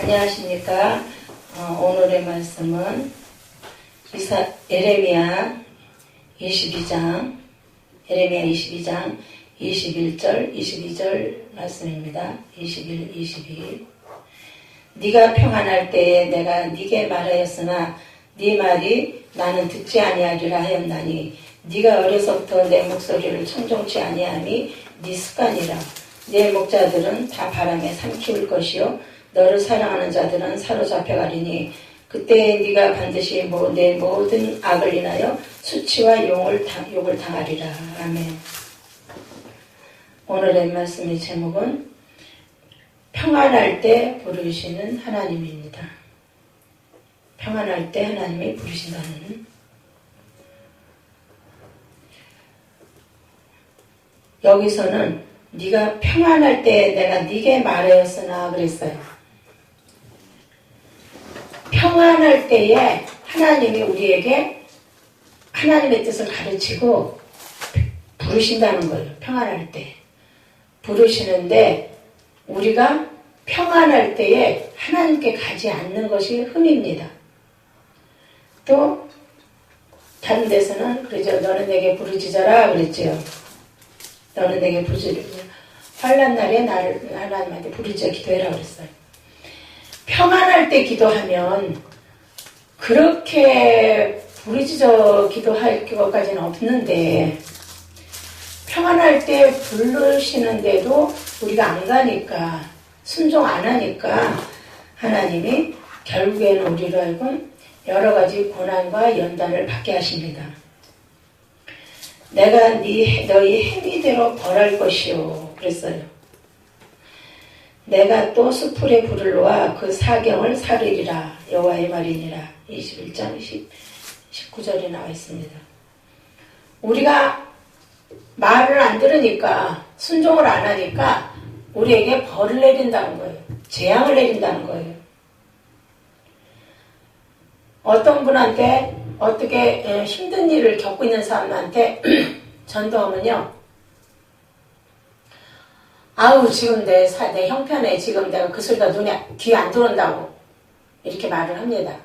안녕하십니까. 오늘의 말씀은 예레미야 22장 21절 22절 말씀입니다. 21, 22. 네가 평안할 때에 내가 네게 말하였으나 네 말이 나는 듣지 아니하리라 하였나니 네가 어려서부터 내 목소리를 청종치 아니함이 네 습관이라. 내 목자들은 다 바람에 삼키울 것이요 너를 사랑하는 자들은 사로잡혀가리니 그때 네가 반드시 내 모든 악을 인하여 수치와 욕을 당하리라. 아멘. 오늘의 말씀의 제목은 평안할 때 부르시는 하나님입니다. 평안할 때 하나님이 부르신다는. 여기서는 네가 평안할 때 내가 네게 말하였으나 그랬어요. 평안할 때에 하나님이 우리에게 하나님의 뜻을 가르치고 부르신다는 거예요. 평안할 때. 부르시는데 우리가 평안할 때에 하나님께 가지 않는 것이 흠입니다. 또 다른 데서는 그러죠. 너는 내게 부르짖어라 그랬죠. 너는 내게 부르짖으라. 환난 날에 나를 하나님한테 부르짖어 기도해라 그랬어요. 평안할 때 기도하면 그렇게 부르짖어 기도할 것까지는 없는데 평안할 때 부르시는데도 우리가 안 가니까 순종 안 하니까 하나님이 결국에는 우리로 하여금 여러 가지 고난과 연단을 받게 하십니다. 내가 너희 행위대로 벌할 것이요 그랬어요. 내가 또 수풀의 불을 놓아 그 사경을 사르리라 여호와의 말이니라. 21장 19절에 나와 있습니다. 우리가 말을 안 들으니까 순종을 안 하니까 우리에게 벌을 내린다는 거예요. 재앙을 내린다는 거예요. 어떤 분한테 어떻게 힘든 일을 겪고 있는 사람한테 전도하면요. 아우 지금 내 형편에 지금 내가 그 소리가 귀에 안 들어온다고 이렇게 말을 합니다.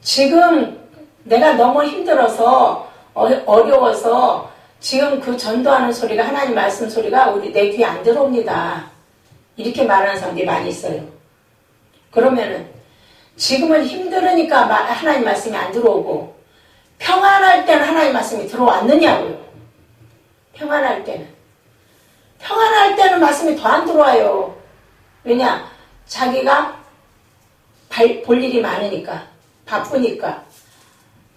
지금 내가 너무 힘들어서 어려워서 지금 그 전도하는 소리가 하나님 말씀 소리가 내 귀에 안 들어옵니다. 이렇게 말하는 사람들이 많이 있어요. 그러면은 지금은 힘들으니까 하나님 말씀이 안 들어오고 평안할 때는 하나님 말씀이 들어왔느냐고요. 평안할 때는 말씀이 더 안 들어와요. 왜냐? 자기가 볼 일이 많으니까 바쁘니까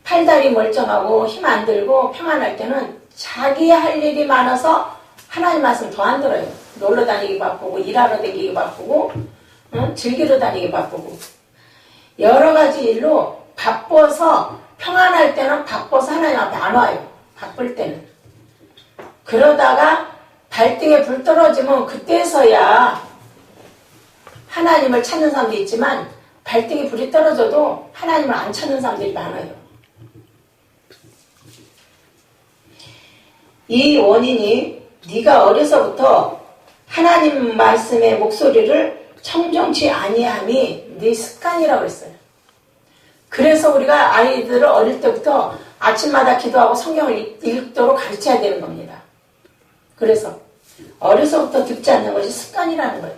팔다리 멀쩡하고 힘 안 들고 평안할 때는 자기 할 일이 많아서 하나님 말씀 더 안 들어요. 놀러 다니기 바쁘고 일하러 다니기 바쁘고 즐기러 다니기 바쁘고 여러 가지 일로 바빠서 평안할 때는 바빠서 하나님 앞에 안 와요. 바쁠 때는. 그러다가 발등에 불 떨어지면 그때서야 하나님을 찾는 사람도 있지만 발등에 불이 떨어져도 하나님을 안 찾는 사람들이 많아요. 이 원인이 네가 어려서부터 하나님 말씀의 목소리를 청정치 아니함이 네 습관이라고 했어요. 그래서 우리가 아이들을 어릴 때부터 아침마다 기도하고 성경을 읽도록 가르쳐야 되는 겁니다. 그래서 어려서부터 듣지 않는 것이 습관이라는 거예요.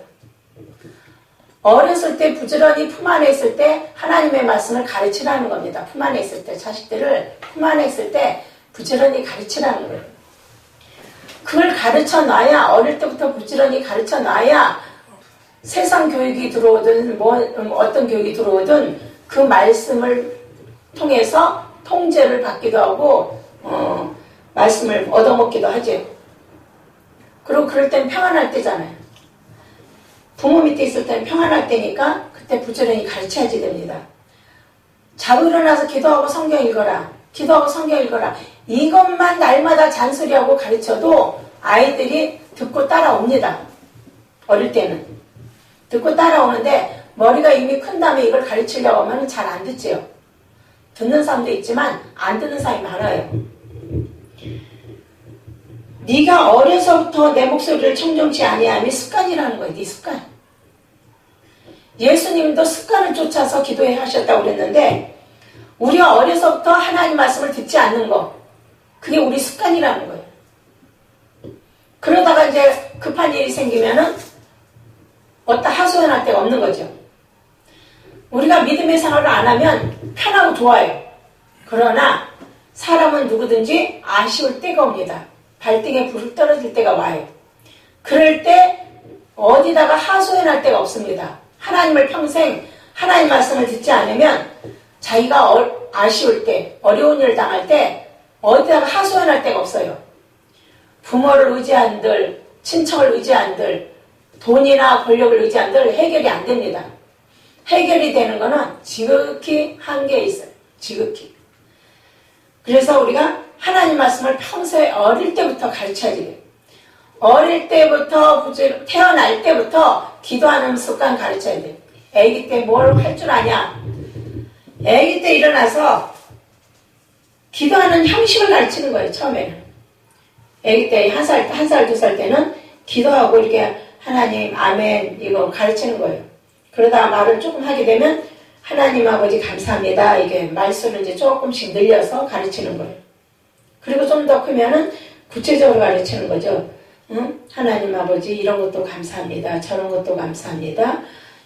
어렸을 때 부지런히 품 안에 있을 때 하나님의 말씀을 가르치라는 겁니다. 품 안에 있을 때 자식들을 품 안에 있을 때 부지런히 가르치라는 거예요. 그걸 가르쳐 놔야 어릴 때부터 부지런히 가르쳐 놔야 세상 교육이 들어오든 어떤 교육이 들어오든 그 말씀을 통해서 통제를 받기도 하고 말씀을 얻어먹기도 하죠. 그리고 그럴 땐 평안할 때잖아요. 부모 밑에 있을 때는 평안할 때니까 그때 부지런히 가르쳐야지 됩니다. 자고 일어나서 기도하고 성경 읽어라. 기도하고 성경 읽어라. 이것만 날마다 잔소리하고 가르쳐도 아이들이 듣고 따라옵니다. 어릴 때는. 듣고 따라오는데 머리가 이미 큰 다음에 이걸 가르치려고 하면 잘 안 듣지요. 듣는 사람도 있지만 안 듣는 사람이 많아요. 네가 어려서부터 내 목소리를 청정치 아니함이 습관이라는 거예요. 네 습관. 예수님도 습관을 쫓아서 기도해 하셨다고 그랬는데 우리가 어려서부터 하나님 말씀을 듣지 않는 거 그게 우리 습관이라는 거예요. 그러다가 이제 급한 일이 생기면은 어디다 하소연할 데가 없는 거죠. 우리가 믿음의 생활을 안 하면 편하고 좋아요. 그러나 사람은 누구든지 아쉬울 때가 옵니다. 발등에 불을 떨어질 때가 와요. 그럴 때 어디다가 하소연할 데가 없습니다. 하나님을 평생 하나님 말씀을 듣지 않으면 자기가 아쉬울 때 어려운 일을 당할 때 어디다가 하소연할 데가 없어요. 부모를 의지한들 친척을 의지한들 돈이나 권력을 의지한들 해결이 안 됩니다. 해결이 되는 거는 지극히 한계에 있어요. 지극히. 그래서 우리가 하나님 말씀을 평소에 어릴 때부터 가르쳐야 돼요. 어릴 때부터 태어날 때부터 기도하는 습관 가르쳐야 돼요. 아기 때 뭘 할 줄 아냐? 아기 때 일어나서 기도하는 형식을 가르치는 거예요. 처음에는. 아기 때 한 살, 2살 때는 기도하고 이렇게 하나님 아멘 이거 가르치는 거예요. 그러다가 말을 조금 하게 되면 하나님 아버지 감사합니다. 이게 말수를 이제 조금씩 늘려서 가르치는 거예요. 그리고 좀 더 크면은 구체적으로 가르치는 거죠. 응? 하나님 아버지 이런 것도 감사합니다. 저런 것도 감사합니다.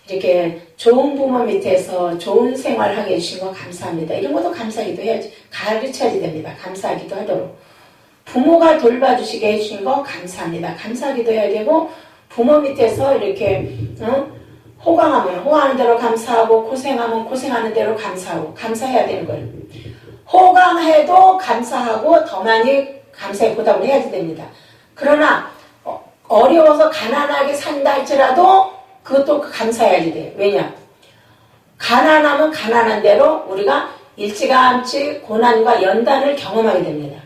이렇게 좋은 부모 밑에서 좋은 생활하게 해주신 거 감사합니다. 이런 것도 감사기도 해야지. 가르쳐야 됩니다. 감사하기도 하도록. 부모가 돌봐주시게 해주신 거 감사합니다. 감사하기도 해야 되고 부모 밑에서 이렇게 호강하면 호강하는 대로 감사하고 고생하면 고생하는 대로 감사하고 감사해야 되는 거예요. 호강해도 감사하고 더 많이 감사에 보답을 해야 됩니다. 그러나 어려워서 가난하게 산다 할지라도 그것도 감사해야지 돼요. 왜냐? 가난하면 가난한 대로 우리가 일찌감치 고난과 연단을 경험하게 됩니다.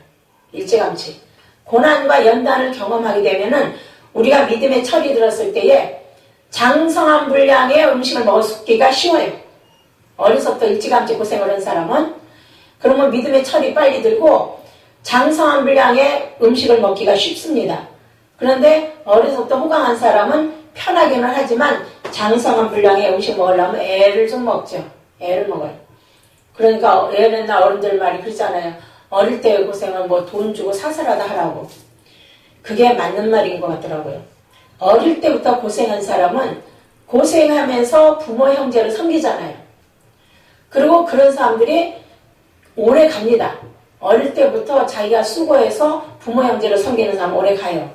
일찌감치. 고난과 연단을 경험하게 되면은 우리가 믿음의 철이 들었을 때에 장성한 분량의 음식을 먹기가 쉬워요. 어려서부터 일찌감치 고생을 한 사람은 그러면 믿음의 철이 빨리 들고 장성한 분량의 음식을 먹기가 쉽습니다. 그런데 어려서부터 호강한 사람은 편하기는 하지만 장성한 분량의 음식 먹으려면 애를 좀 먹죠. 애를 먹어요. 그러니까 옛날 어른들 말이 그러잖아요. 어릴 때 고생은 뭐 돈 주고 사서라도 하라고. 그게 맞는 말인 것 같더라고요. 어릴 때부터 고생한 사람은 고생하면서 부모 형제를 섬기잖아요. 그리고 그런 사람들이 오래 갑니다. 어릴 때부터 자기가 수고해서 부모 형제를 섬기는 사람 오래 가요.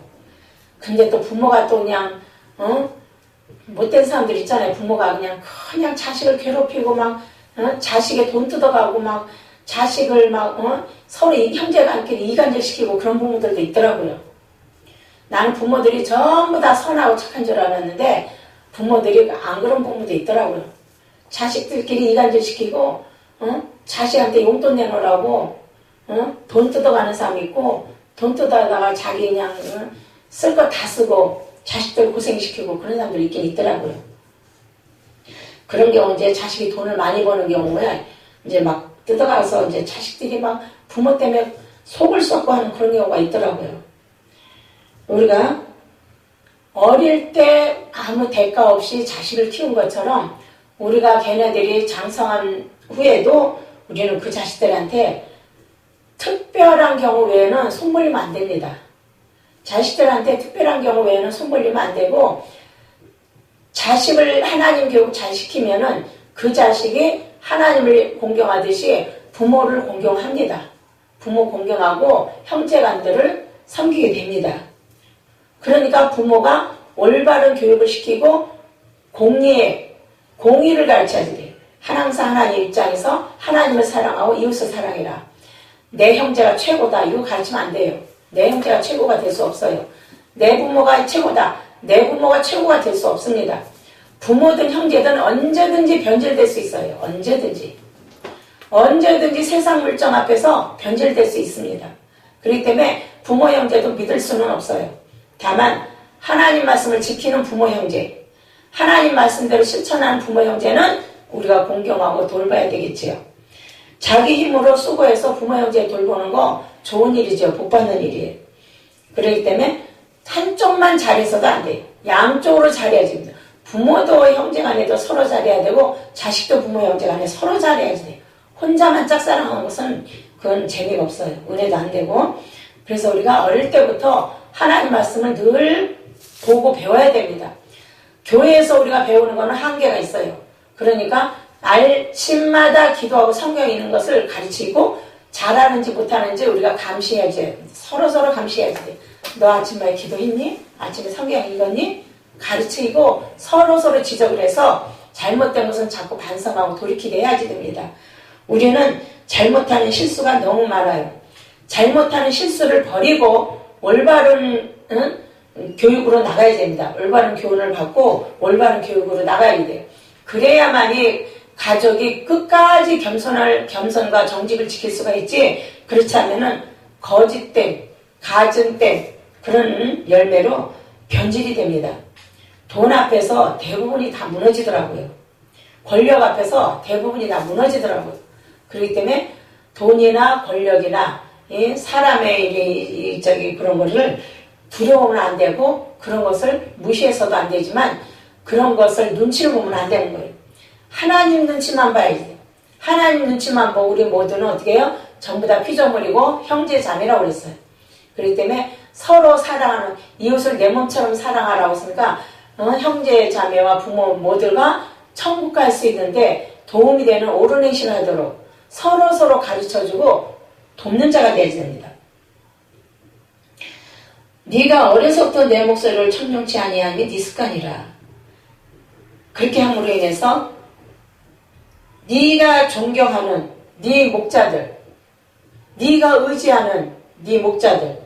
근데 또 부모가 또 그냥 못된 사람들 있잖아요. 부모가 그냥 자식을 괴롭히고 막 자식의 돈 뜯어가고 막 자식을 막 서로 형제간끼리 이간질시키고 그런 부모들도 있더라고요. 나는 부모들이 전부 다 선하고 착한 줄 알았는데 부모들이 안 그런 부모도 있더라고요. 자식들끼리 이간질시키고 자식한테 용돈 내놓으라고 돈 뜯어가는 사람이 있고 돈 뜯어다가 자기 그냥 쓸 거 다 쓰고 자식들 고생시키고 그런 사람들 있긴 있더라고요. 그런 경우 이제 자식이 돈을 많이 버는 경우에 이제 막 뜯어가서 이제 자식들이 막 부모 때문에 속을 썩고 하는 그런 경우가 있더라고요. 우리가 어릴 때 아무 대가 없이 자식을 키운 것처럼 우리가 걔네들이 장성한 후에도 우리는 그 자식들한테 특별한 경우 외에는 손 벌리면 안 됩니다. 자식들한테 특별한 경우 외에는 손 벌리면 안 되고 자식을 하나님 교육 잘 시키면은 그 자식이 하나님을 공경하듯이 부모를 공경합니다. 부모 공경하고 형제간들을 섬기게 됩니다. 그러니까 부모가 올바른 교육을 시키고 공의를 가르쳐야 돼요. 항상 하나님 입장에서 하나님을 사랑하고 이웃을 사랑해라. 내 형제가 최고다. 이거 가르치면 안 돼요. 내 형제가 최고가 될 수 없어요. 내 부모가 최고다. 내 부모가 최고가 될 수 없습니다. 부모든 형제든 언제든지 변질될 수 있어요. 언제든지 세상 물정 앞에서 변질될 수 있습니다. 그렇기 때문에 부모 형제도 믿을 수는 없어요. 다만 하나님 말씀을 지키는 부모 형제, 하나님 말씀대로 실천하는 부모 형제는 우리가 공경하고 돌봐야 되겠지요. 자기 힘으로 수고해서 부모 형제 돌보는 거 좋은 일이죠. 복 받는 일이에요. 그렇기 때문에 한쪽만 잘해서도 안 돼요. 양쪽으로 잘해야 됩니다. 부모도 형제간에도 서로 잘해야 되고 자식도 부모 형제간에 서로 잘해야지 돼. 혼자만 짝사랑하는 것은 그건 재미가 없어요. 은혜도 안 되고. 그래서 우리가 어릴 때부터 하나님 말씀을 늘 보고 배워야 됩니다. 교회에서 우리가 배우는 거는 한계가 있어요. 그러니까 아침마다 기도하고 성경 읽는 것을 가르치고 잘하는지 못하는지 우리가 감시해야지. 서로서로 감시해야지 돼. 너 아침에 기도했니? 아침에 성경 읽었니? 가르치고 서로서로 지적을 해서 잘못된 것은 자꾸 반성하고 돌이키게 해야지 됩니다. 우리는 잘못하는 실수가 너무 많아요. 잘못하는 실수를 버리고 올바른 교육으로 나가야 됩니다. 올바른 교훈을 받고 올바른 교육으로 나가야 돼요. 그래야만이 가족이 끝까지 겸손과 정직을 지킬 수가 있지, 그렇지 않으면 거짓된, 가증된 그런 열매로 변질이 됩니다. 돈 앞에서 대부분이 다 무너지더라고요. 권력 앞에서 대부분이 다 무너지더라고요. 그렇기 때문에 돈이나 권력이나 사람의 그런 것을 두려우면 안 되고 그런 것을 무시해서도 안 되지만 그런 것을 눈치를 보면 안 되는 거예요. 하나님 눈치만 봐야지. 하나님 눈치만 보고 우리 모두는 어떻게 해요? 전부 다 피조물이고 형제 자매라고 그랬어요. 그렇기 때문에 서로 사랑하는, 이웃을 내 몸처럼 사랑하라고 했으니까 형제 자매와 부모 모두가 천국 갈 수 있는데 도움이 되는 옳은 행실을 하도록 서로 가르쳐주고 돕는 자가 되어야 됩니다. 네가 어려서부터 내 목소리를 청종치 아니함이 네 습관이라. 그렇게 함으로 인해서 네가 존경하는 네 목자들, 네가 의지하는 네 목자들,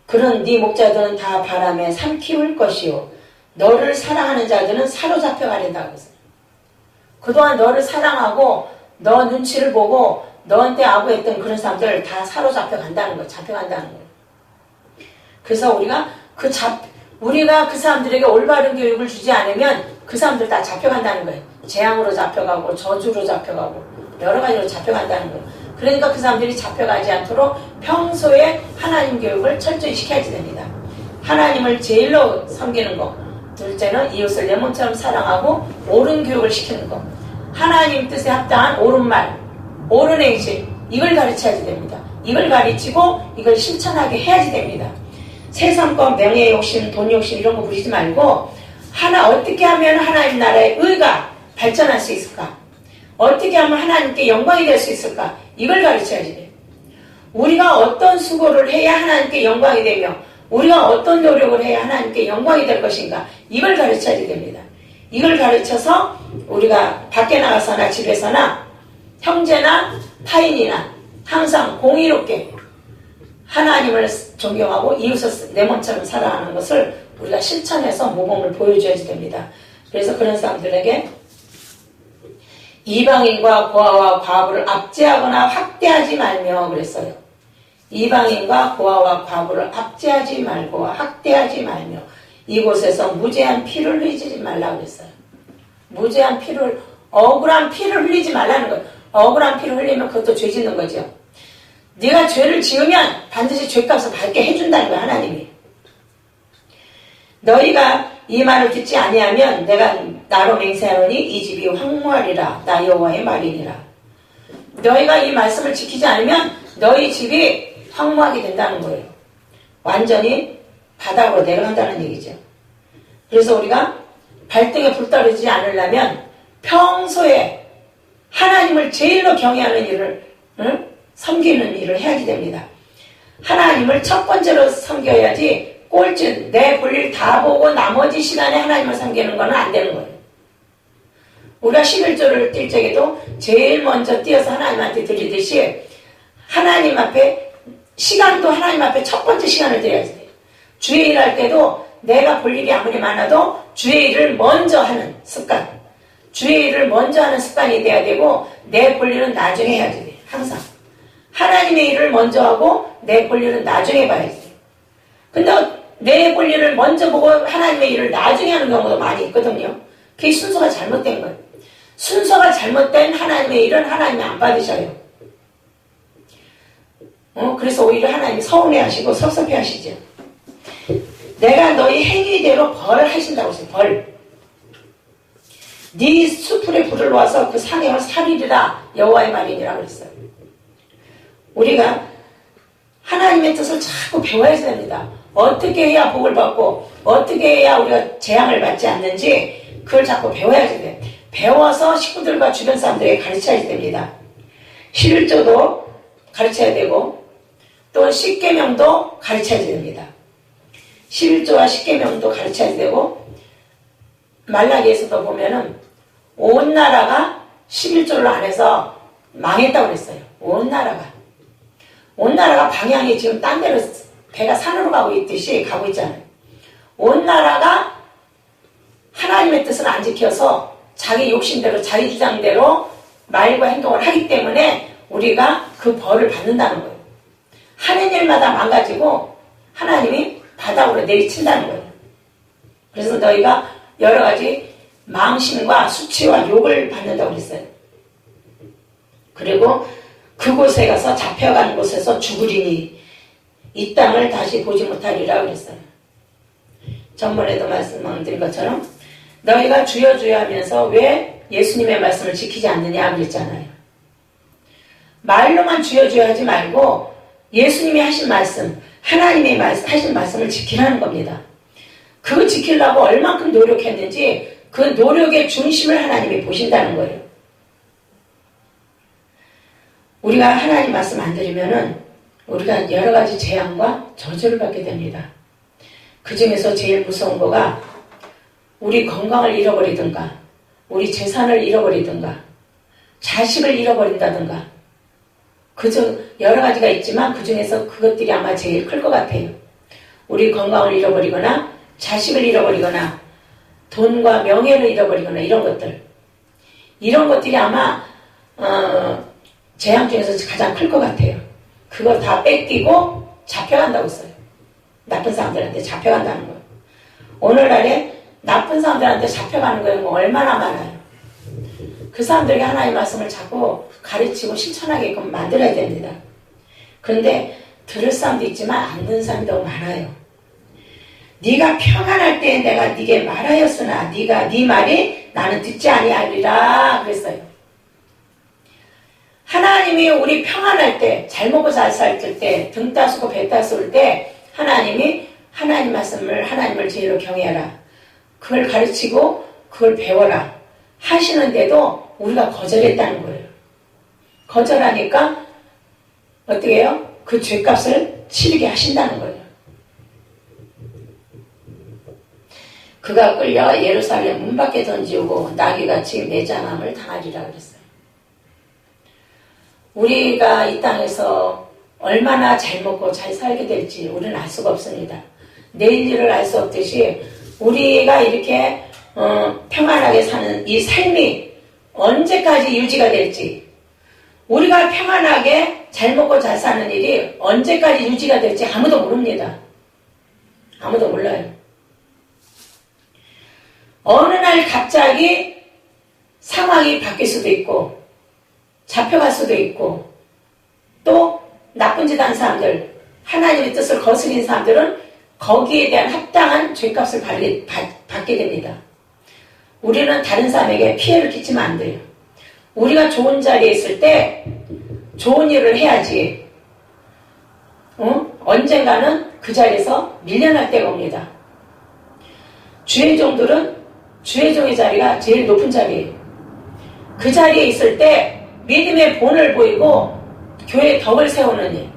그런 네 목자들은 다 바람에 삼키울 것이요 너를 사랑하는 자들은 사로잡혀 가린다고 했어요. 그동안 너를 사랑하고 너 눈치를 보고 너한테 아부했던 그런 사람들 다 사로잡혀 간다는 거예요. 잡혀간다는 거예요. 그래서 우리가 그 사람들에게 올바른 교육을 주지 않으면 그 사람들 다 잡혀간다는 거예요. 재앙으로 잡혀가고 저주로 잡혀가고 여러 가지로 잡혀간다는 거예요. 그러니까 그 사람들이 잡혀가지 않도록 평소에 하나님 교육을 철저히 시켜야지 됩니다. 하나님을 제일로 섬기는 거. 둘째는 이웃을 내 몸처럼 사랑하고 옳은 교육을 시키는 거. 하나님 뜻에 합당한 옳은 말, 옳은 행실, 이걸 가르쳐야지 됩니다. 이걸 가르치고 이걸 실천하게 해야지 됩니다. 세상과 명예 욕심, 돈 욕심 이런 거 부리지 말고 어떻게 하면 하나님 나라의 의가 발전할 수 있을까? 어떻게 하면 하나님께 영광이 될 수 있을까? 이걸 가르쳐야지 돼요. 우리가 어떤 수고를 해야 하나님께 영광이 되며 우리가 어떤 노력을 해야 하나님께 영광이 될 것인가? 이걸 가르쳐야지 됩니다. 이걸 가르쳐서 우리가 밖에 나가서나 집에서나 형제나 타인이나 항상 공의롭게 하나님을 존경하고 이웃을 내 몸처럼 사랑하는 것을 우리가 실천해서 모범을 보여줘야지 됩니다. 그래서 그런 사람들에게 이방인과 고아와 과부를 압제하거나 학대하지 말며 그랬어요. 이방인과 고아와 과부를 압제하지 말고 학대하지 말며 이곳에서 무죄한 피를 흘리지 말라고 그랬어요. 무죄한 피를, 억울한 피를 흘리지 말라는 거예요. 억울한 피를 흘리면 그것도 죄 짓는 거죠. 네가 죄를 지으면 반드시 죄값을 받게 해준다는 거야, 하나님이. 너희가 이 말을 듣지 아니하면 내가 나로 맹세하노니 이 집이 황무하리라. 나 여호와의 말이니라. 너희가 이 말씀을 지키지 않으면 너희 집이 황무하게 된다는 거예요. 완전히 바닥으로 내려간다는 얘기죠. 그래서 우리가 발등에 불 떨어지지 않으려면 평소에 하나님을 제일로 경외하는 일을, 섬기는 일을 해야지 됩니다. 하나님을 첫 번째로 섬겨야지 꼴찌 내 볼일 다 보고 나머지 시간에 하나님을 섬기는 건 안 되는 거예요. 우리가 11조를 뛸 적에도 제일 먼저 뛰어서 하나님한테 드리듯이 하나님 앞에 시간도 하나님 앞에 첫 번째 시간을 드려야지 돼요. 주의 일할 때도 내가 볼 일이 아무리 많아도 주의 일을 먼저 하는 습관, 주의 일을 먼저 하는 습관이 돼야 되고 내 볼 일은 나중에 해야지 돼요. 항상 하나님의 일을 먼저 하고 내 볼 일은 나중에 봐야지 돼요. 근데 내 볼 일을 먼저 보고 하나님의 일을 나중에 하는 경우도 많이 있거든요. 그게 순서가 잘못된 거예요. 순서가 잘못된 하나님의 일은 하나님이 안 받으셔요. 그래서 오히려 하나님이 서운해하시고 섭섭해하시죠. 내가 너희 행위대로 벌 하신다고 했어요. 벌. 네 수풀에 불을 놓아서 그 상행을 살리리라 여호와의 말이니라 그랬어요. 우리가 하나님의 뜻을 자꾸 배워야 됩니다. 어떻게 해야 복을 받고 어떻게 해야 우리가 재앙을 받지 않는지 그걸 자꾸 배워야 돼요. 배워서 식구들과 주변 사람들에게 가르쳐야 됩니다. 11조도 가르쳐야 되고 또 10계명도 가르쳐야 됩니다. 11조와 10계명도 가르쳐야 되고 말라기에서도 보면은 온 나라가 11조를 안 해서 망했다고 그랬어요. 온 나라가 방향이 지금 딴 데로 배가 산으로 가고 있듯이 가고 있잖아요. 온 나라가 하나님의 뜻을 안 지켜서 자기 욕심대로 자기 주장대로 말과 행동을 하기 때문에 우리가 그 벌을 받는다는 거예요. 하는 일마다 망가지고 하나님이 바닥으로 내리친다는 거예요. 그래서 너희가 여러 가지 망신과 수치와 욕을 받는다고 그랬어요. 그리고 그곳에 가서 잡혀간 곳에서 죽으리니 이 땅을 다시 보지 못하리라 그랬어요. 전번에도 말씀드린 것처럼 너희가 주여 주여 하면서 왜 예수님의 말씀을 지키지 않느냐 그랬잖아요. 말로만 주여 주여 하지 말고 예수님이 하신 말씀, 하나님의 하신 말씀을 지키라는 겁니다. 그거 지키려고 얼만큼 노력했는지 그 노력의 중심을 하나님이 보신다는 거예요. 우리가 하나님 말씀 안 들으면은 우리가 여러 가지 재앙과 저주를 받게 됩니다. 그 중에서 제일 무서운 거가 우리 건강을 잃어버리든가 우리 재산을 잃어버리든가 자식을 잃어버린다든가 그저 여러 가지가 있지만 그 중에서 그것들이 아마 제일 클 것 같아요. 우리 건강을 잃어버리거나 자식을 잃어버리거나 돈과 명예를 잃어버리거나 이런 것들이 아마 재앙 중에서 가장 클 것 같아요. 그걸 다 뺏기고 잡혀간다고 써요. 나쁜 사람들한테 잡혀간다는 거예요. 오늘날에 나쁜 사람들한테 잡혀가는 거예요. 얼마나 많아요. 그 사람들에게 하나님의 말씀을 자꾸 가르치고 실천하게끔 만들어야 됩니다. 그런데 들을 사람도 있지만 안 듣는 사람이 너무 많아요. 네가 평안할 때 내가 네게 말하였으나 네가 네 말이 나는 듣지 아니하리라 그랬어요. 하나님이 우리 평안할 때, 잘 먹고 잘 살 때, 등 따스고 배 따스울 때 하나님이 하나님 말씀을 하나님을 제일로 경외하라. 그걸 가르치고 그걸 배워라. 하시는데도 우리가 거절했다는 거예요. 거절하니까 어떻게 해요? 그 죄값을 치르게 하신다는 거예요. 그가 끌려 예루살렘 문 밖에 던지고 나귀같이 매장함을 당하리라 그랬어요. 우리가 이 땅에서 얼마나 잘 먹고 잘 살게 될지 우리는 알 수가 없습니다. 내일 일을 알 수 없듯이 우리가 이렇게 평안하게 사는 이 삶이 언제까지 유지가 될지 우리가 평안하게 잘 먹고 잘 사는 일이 언제까지 유지가 될지 아무도 모릅니다. 아무도 몰라요. 어느 날 갑자기 상황이 바뀔 수도 있고 잡혀갈 수도 있고 또 나쁜 짓 한 사람들 하나님의 뜻을 거스린 사람들은 거기에 대한 합당한 죄값을 받게 됩니다. 우리는 다른 사람에게 피해를 끼치면 안 돼요. 우리가 좋은 자리에 있을 때 좋은 일을 해야지 언젠가는 그 자리에서 밀려날 때가 옵니다. 주의 종들은 주의 종의 자리가 제일 높은 자리예요. 그 자리에 있을 때 믿음의 본을 보이고 교회의 덕을 세우는 일,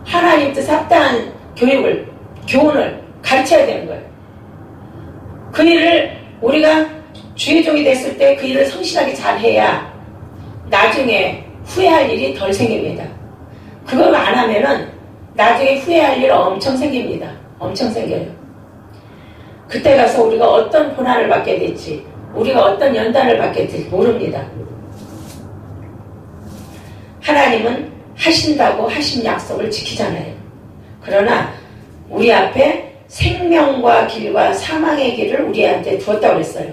하나님 뜻 합당한 교훈을 가르쳐야 되는 거예요. 그 일을 우리가 주의 종이 됐을 때 그 일을 성실하게 잘해야 나중에 후회할 일이 덜 생깁니다. 그걸 안 하면은 나중에 후회할 일 엄청 생깁니다. 엄청 생겨요. 그때 가서 우리가 어떤 고난을 받게 될지 우리가 어떤 연단을 받게 될지 모릅니다. 하나님은 하신다고 하신 약속을 지키잖아요. 그러나 우리 앞에 생명과 길과 사망의 길을 우리한테 두었다고 그랬어요.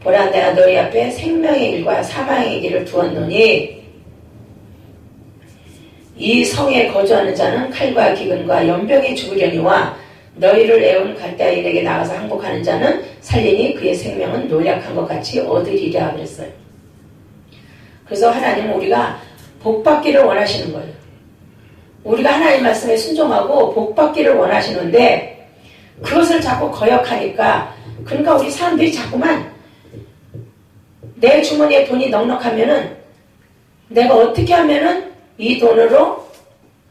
보라 내가 너희 앞에 생명의 길과 사망의 길을 두었노니 이 성에 거주하는 자는 칼과 기근과 연병에 죽으려니와 너희를 애운 갈대아인에게 나가서 항복하는 자는 살리니 그의 생명은 노략한 것 같이 얻으리라 그랬어요. 그래서 하나님은 우리가 복받기를 원하시는 거예요. 우리가 하나님 말씀에 순종하고 복받기를 원하시는데 그것을 자꾸 거역하니까, 그러니까 우리 사람들이 자꾸만 내 주머니에 돈이 넉넉하면은 내가 어떻게 하면은 이 돈으로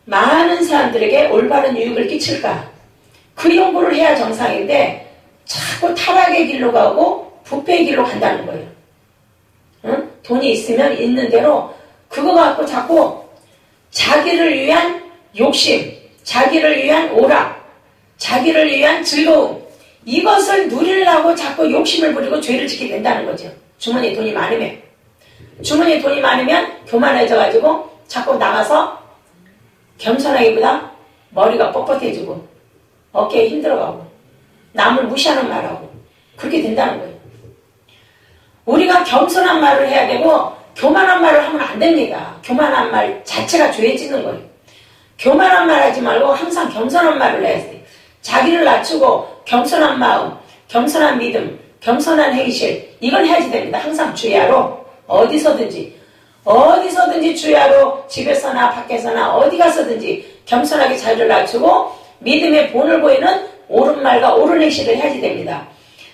많은 사람들에게 올바른 유익을 끼칠까, 그 연구를 해야 정상인데 자꾸 타락의 길로 가고 부패의 길로 간다는 거예요. 응? 돈이 있으면 있는 대로 그거 갖고 자꾸 자기를 위한 욕심, 자기를 위한 오락, 자기를 위한 즐거움, 이것을 누리려고 자꾸 욕심을 부리고 죄를 짓게 된다는 거죠. 주머니에 돈이 많으면. 주머니에 돈이 많으면 교만해져가지고 자꾸 나가서 겸손하기보다 머리가 뻣뻣해지고 어깨에 힘들어가고 남을 무시하는 말하고 그렇게 된다는 거예요. 우리가 겸손한 말을 해야 되고 교만한 말을 하면 안 됩니다. 교만한 말 자체가 죄에 짓는 거예요. 교만한 말 하지 말고 항상 겸손한 말을 해야 돼요. 자기를 낮추고 겸손한 마음, 겸손한 믿음, 겸손한 행실, 이걸 해야지 됩니다. 항상 주야로 어디서든지 주야로 집에서나 밖에서나 어디 가서든지 겸손하게 자기를 낮추고 믿음의 본을 보이는 옳은 말과 옳은 행실을 해야지 됩니다.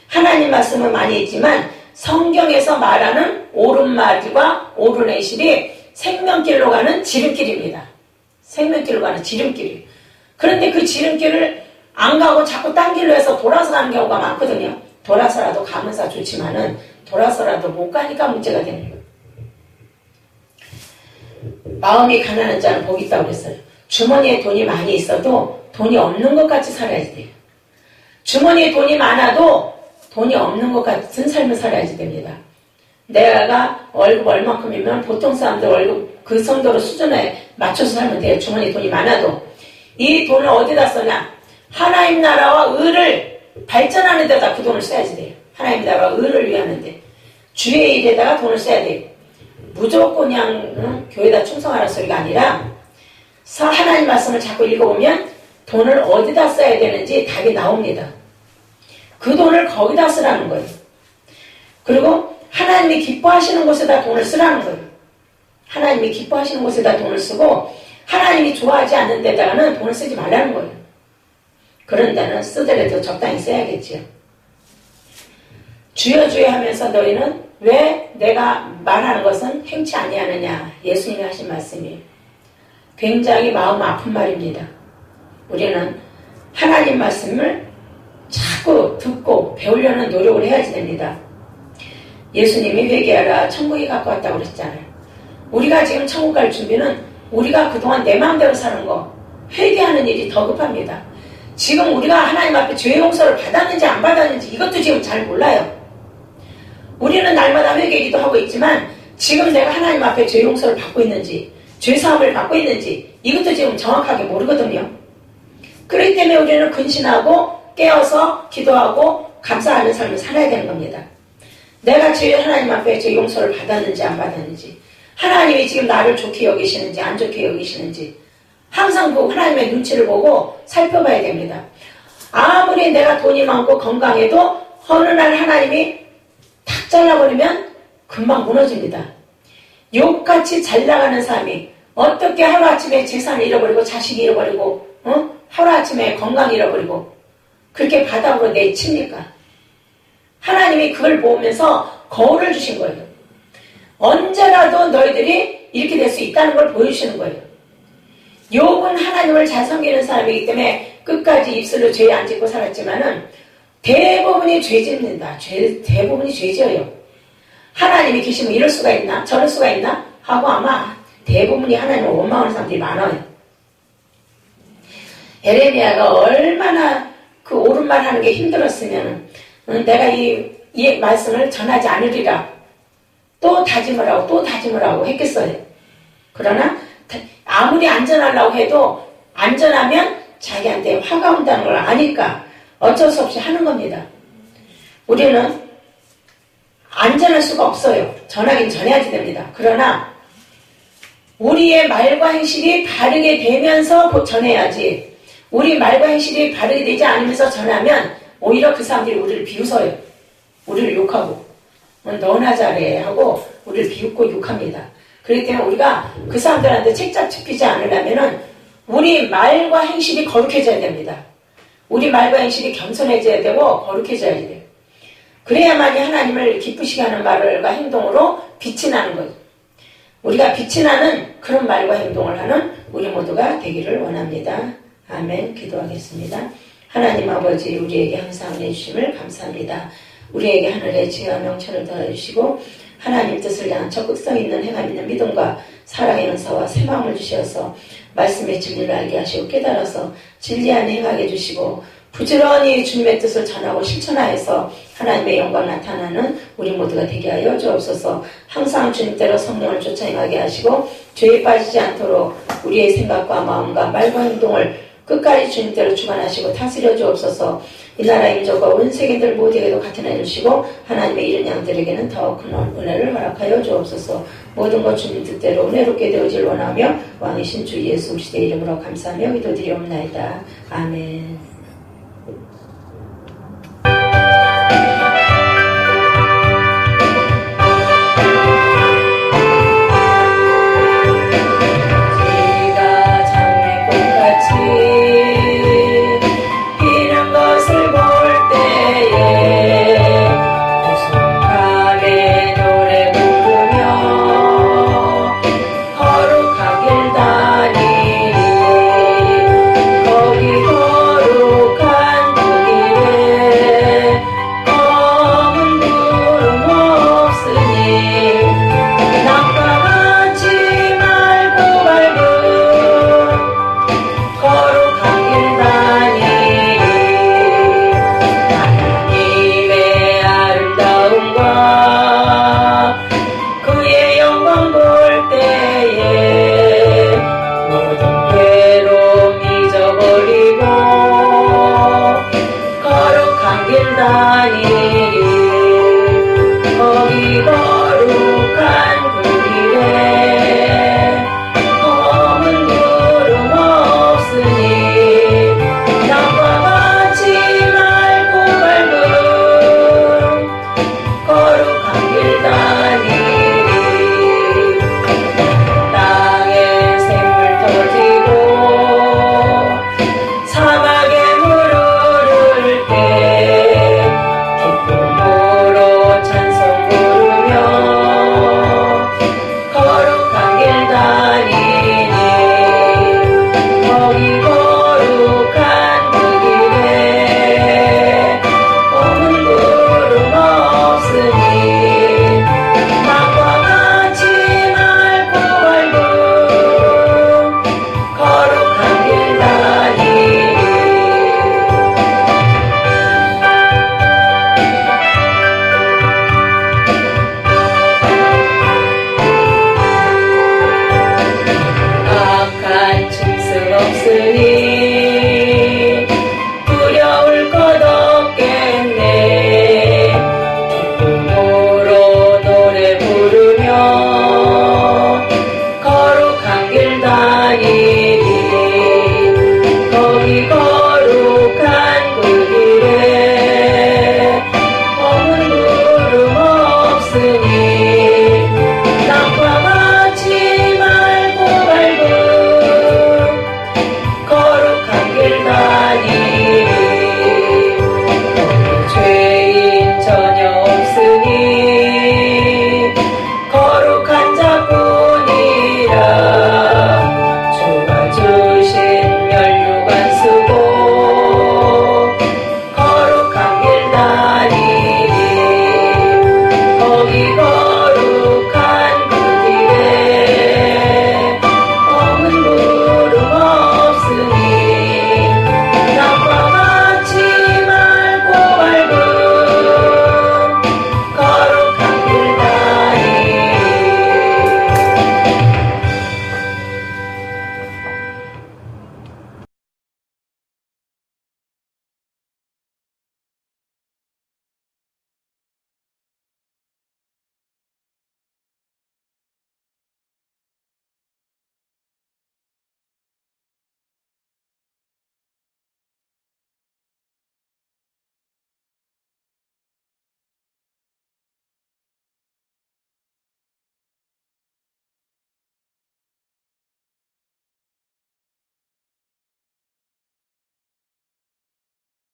하나님 말씀은 많이 있지만 성경에서 말하는 옳은 말과 옳은 행실이 생명길로 가는 지름길입니다. 생명길로 가는 지름길. 그런데 그 지름길을 안 가고 자꾸 딴 길로 해서 돌아서 가는 경우가 많거든요. 돌아서라도 가면서 좋지만은 돌아서라도 못 가니까 문제가 되는 거예요. 마음이 가난한 자는 복이 있다고 그랬어요. 주머니에 돈이 많이 있어도 돈이 없는 것 같이 살아야지 돼요. 주머니에 돈이 많아도 돈이 없는 것 같은 삶을 살아야지 됩니다. 내가 월급 얼만큼이면 보통 사람들 월급 그 정도로 수준에 맞춰서 살면 돼요. 주머니에 돈이 많아도. 이 돈을 어디다 쓰냐? 하나님 나라와 의를 발전하는 데다 그 돈을 써야지 돼요. 하나님 나라와 의를 위하는데. 주의 일에다가 돈을 써야 돼요. 무조건 그냥 교회에다 충성하라는 소리가 아니라 하나님 말씀을 자꾸 읽어보면 돈을 어디다 써야 되는지 답이 나옵니다. 그 돈을 거기다 쓰라는 거예요. 그리고 하나님이 기뻐하시는 곳에다 돈을 쓰라는 거예요. 하나님이 기뻐하시는 곳에다 돈을 쓰고 하나님이 좋아하지 않는 데다가는 돈을 쓰지 말라는 거예요. 그런 데는 쓰더라도 적당히 써야겠지요. 주여 주여 하면서 너희는 왜 내가 말하는 것은 행치 아니하느냐. 예수님이 하신 말씀이에요. 굉장히 마음 아픈 말입니다. 우리는 하나님 말씀을 자꾸 듣고 배우려는 노력을 해야지 됩니다. 예수님이 회개하라 천국이 가까웠다고 그랬잖아요. 우리가 지금 천국 갈 준비는 우리가 그동안 내 마음대로 사는 거 회개하는 일이 더 급합니다. 지금 우리가 하나님 앞에 죄 용서를 받았는지 안 받았는지 이것도 지금 잘 몰라요. 우리는 날마다 회개기도 하고 있지만 지금 내가 하나님 앞에 죄 용서를 받고 있는지 죄 사함을 받고 있는지 이것도 지금 정확하게 모르거든요. 그렇기 때문에 우리는 근신하고 깨어서 기도하고 감사하는 삶을 살아야 되는 겁니다. 내가 지금 하나님 앞에 죄 용서를 받았는지 안 받았는지, 하나님이 지금 나를 좋게 여기시는지 안 좋게 여기시는지 항상 그 하나님의 눈치를 보고 살펴봐야 됩니다. 아무리 내가 돈이 많고 건강해도 어느 날 하나님이 탁 잘라버리면 금방 무너집니다. 욕같이 잘 나가는 사람이 어떻게 하루아침에 재산을 잃어버리고 자식 잃어버리고 하루아침에 건강 잃어버리고 그렇게 바닥으로 내칩니까? 하나님이 그걸 보면서 거울을 주신 거예요. 언제라도 너희들이 이렇게 될 수 있다는 걸 보여주시는 거예요. 욥은 하나님을 잘 섬기는 사람이기 때문에 끝까지 입술로 죄 안 짓고 살았지만은 대부분이 죄 짓는다. 대부분이 죄 지어요. 하나님이 계시면 이럴 수가 있나? 저럴 수가 있나? 하고 아마 대부분이 하나님을 원망하는 사람들이 많아요. 에레미야가 얼마나 그 옳은 말 하는 게 힘들었으면 내가 이 말씀을 전하지 않으리라. 또 다짐을 하고 또 다짐을 하고 했겠어요. 그러나 아무리 안전하려고 해도 안전하면 자기한테 화가 온다는 걸 아니까 어쩔 수 없이 하는 겁니다. 우리는 안전할 수가 없어요. 전하긴 전해야지 됩니다. 그러나 우리의 말과 행실이 바르게 되면서 전해야지 우리 말과 행실이 바르게 되지 않으면서 전하면 오히려 그 사람들이 우리를 비웃어요. 우리를 욕하고 너나 잘해 하고 우리를 비웃고 욕합니다. 그렇기 때문에 우리가 그 사람들한테 책잡 잡히지 않으려면은 우리 말과 행실이 거룩해져야 됩니다. 우리 말과 행실이 겸손해져야 되고 거룩해져야 돼요. 그래야만이 하나님을 기쁘시게 하는 말과 행동으로 빛이 나는 거예요. 우리가 빛이 나는 그런 말과 행동을 하는 우리 모두가 되기를 원합니다. 아멘. 기도하겠습니다. 하나님 아버지, 우리에게 항상 은혜 주심을 감사합니다. 우리에게 하늘의 지혜와 명철을 더해주시고 하나님 뜻을 향한 적극성 있는 행함 있는 믿음과 사랑의 은사와 새 마음을 주셔서 말씀의 진리를 알게 하시고 깨달아서 진리 안에 행하게 해주시고 부지런히 주님의 뜻을 전하고 실천하여서 하나님의 영광 나타나는 우리 모두가 되게 하여 주옵소서. 항상 주님대로 성령을 쫓아 행하게 하시고 죄에 빠지지 않도록 우리의 생각과 마음과 말과 행동을 끝까지 주님대로 주관하시고 다스려 주옵소서. 이 나라의 민족과 온 세계들 모두에게도 같은 해 주시고 하나님의 이른 양들에게는 더 큰 은혜를 허락하여 주옵소서. 모든 것 주님 뜻대로 은혜롭게 되어질 원하며 왕이신 주 예수 그리스도의 이름으로 감사하며 기도드리옵나이다. 아멘.